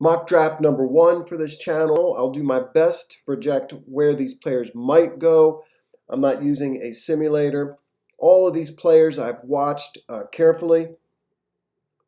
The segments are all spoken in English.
Mock draft number 1 for this channel. I'll do my best to project where these players might go. I'm not using a simulator. All of these players I've watched carefully.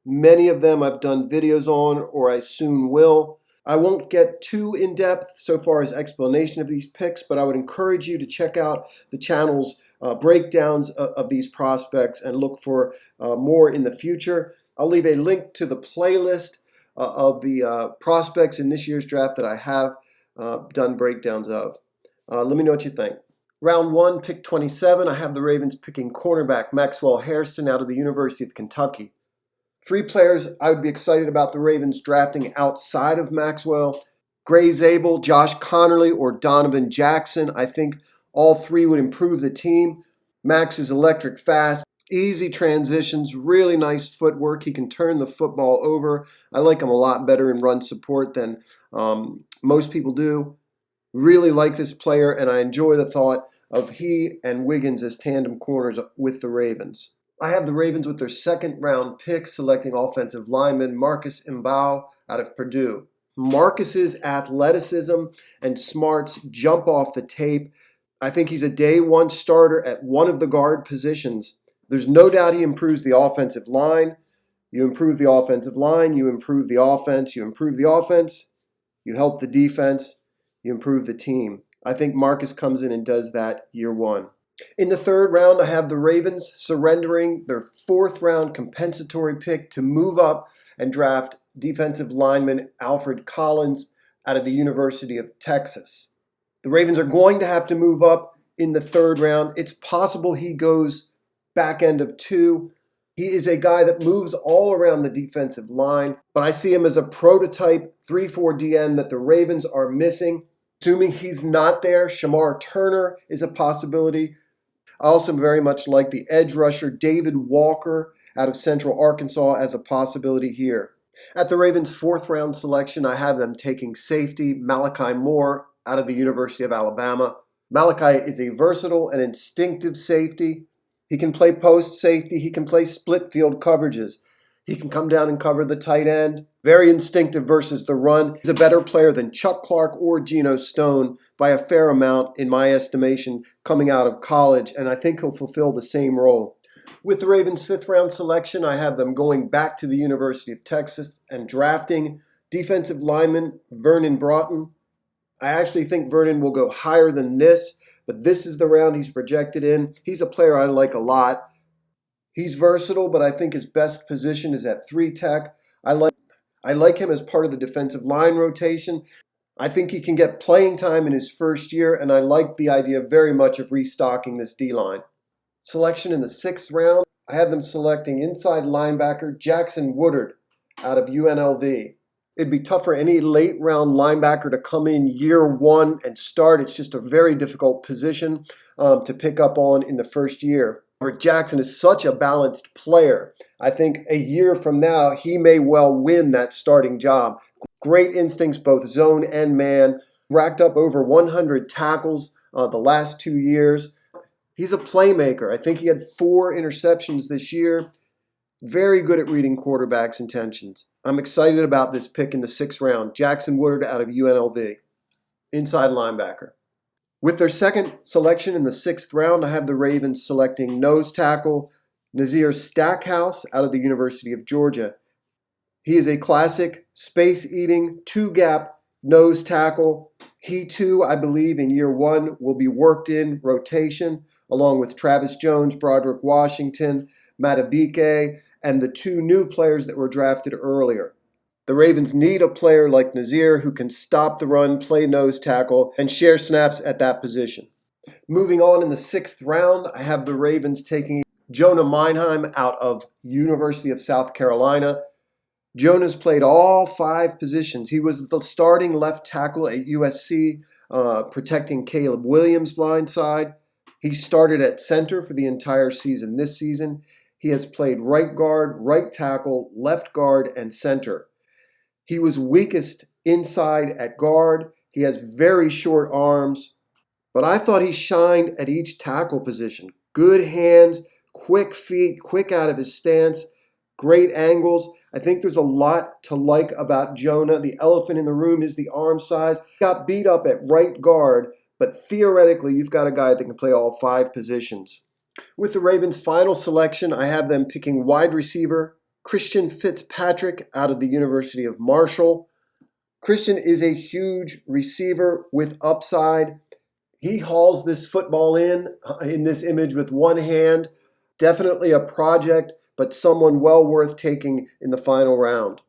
Many of them I've done videos on, or I soon will. I won't get too in-depth so far as explanation of these picks, but I would encourage you to check out the channel's breakdowns of these prospects and look for more in the future. I'll leave a link to the playlist of the prospects in this year's draft that I have done breakdowns of. Let me know what you think. Round 1, pick 27, I have the Ravens picking cornerback Maxwell Hairston out of the University of Kentucky. 3 players I would be excited about the Ravens drafting outside of Maxwell: Gray Zabel, Josh Conerly, or Donovan Jackson. I think all 3 would improve the team. Max is electric fast, easy transitions, really nice footwork. He can turn the football over. I like him a lot better in run support than most people do. Really like this player, and I enjoy the thought of he and Wiggins as tandem corners with the Ravens. I have the Ravens with their 2nd round pick selecting offensive lineman Marcus Mbao out of Purdue. Marcus's athleticism and smarts jump off the tape. I think he's a day 1 starter at one of the guard positions. There's no doubt he improves the offensive line. You improve the offensive line, you improve the offense. You improve the offense, you help the defense, you improve the team. I think Marcus comes in and does that year 1. In the 3rd round, I have the Ravens surrendering their 4th round compensatory pick to move up and draft defensive lineman Alfred Collins out of the University of Texas. The Ravens are going to have to move up in the 3rd round. It's possible he goes back end of 2. He is a guy that moves all around the defensive line, but I see him as a prototype 3-4 DN that the Ravens are missing. Assuming he's not there, Shamar Turner is a possibility. I also very much like the edge rusher David Walker out of Central Arkansas as a possibility here. At the Ravens' 4th round selection, I have them taking safety Malachi Moore out of the University of Alabama. Malachi is a versatile and instinctive safety. He can play post safety. He can play split field coverages. He can come down and cover the tight end. Very instinctive versus the run. He's a better player than Chuck Clark or Geno Stone by a fair amount, in my estimation, coming out of college, and I think he'll fulfill the same role. With the Ravens' 5th round selection, I have them going back to the University of Texas and drafting defensive lineman Vernon Broughton. I actually think Vernon will go higher than this, but this is the round he's projected in. He's a player I like a lot. He's versatile, but I think his best position is at 3 tech. I like him as part of the defensive line rotation. I think he can get playing time in his first year, and I like the idea very much of restocking this D-line. Selection in the 6th round, I have them selecting inside linebacker Jackson Woodard out of UNLV. It'd be tough for any late round linebacker to come in year 1 and start. It's just a very difficult position to pick up on in the first year. Jackson is such a balanced player. I think a year from now, he may well win that starting job. Great instincts, both zone and man. Racked up over 100 tackles the last 2 years. He's a playmaker. I think he had 4 interceptions this year. Very good at reading quarterbacks' intentions. I'm excited about this pick in the 6th round. Jackson Woodard out of UNLV. Inside linebacker. With their 2nd selection in the 6th round, I have the Ravens selecting nose tackle Nazir Stackhouse out of the University of Georgia. He is a classic space-eating 2-gap nose tackle. He too, I believe, in year 1 will be worked in rotation along with Travis Jones, Broderick Washington, Matabike, and the 2 new players that were drafted earlier. The Ravens need a player like Nazir who can stop the run, play nose tackle, and share snaps at that position. Moving on in the 6th round, I have the Ravens taking Jonah Meinheim out of University of South Carolina. Jonah's played all 5 positions. He was the starting left tackle at USC, protecting Caleb Williams' blind side. He started at center for the entire season this season. He has played right guard, right tackle, left guard, and center. He was weakest inside at guard. He has very short arms, but I thought he shined at each tackle position. Good hands, quick feet, quick out of his stance, great angles. I think there's a lot to like about Jonah. The elephant in the room is the arm size. Got beat up at right guard, but theoretically, you've got a guy that can play all 5 positions. With the Ravens' final selection, I have them picking wide receiver Christian Fitzpatrick out of the University of Marshall. Christian is a huge receiver with upside. He hauls this football in this image with one hand. Definitely a project, but someone well worth taking in the final round.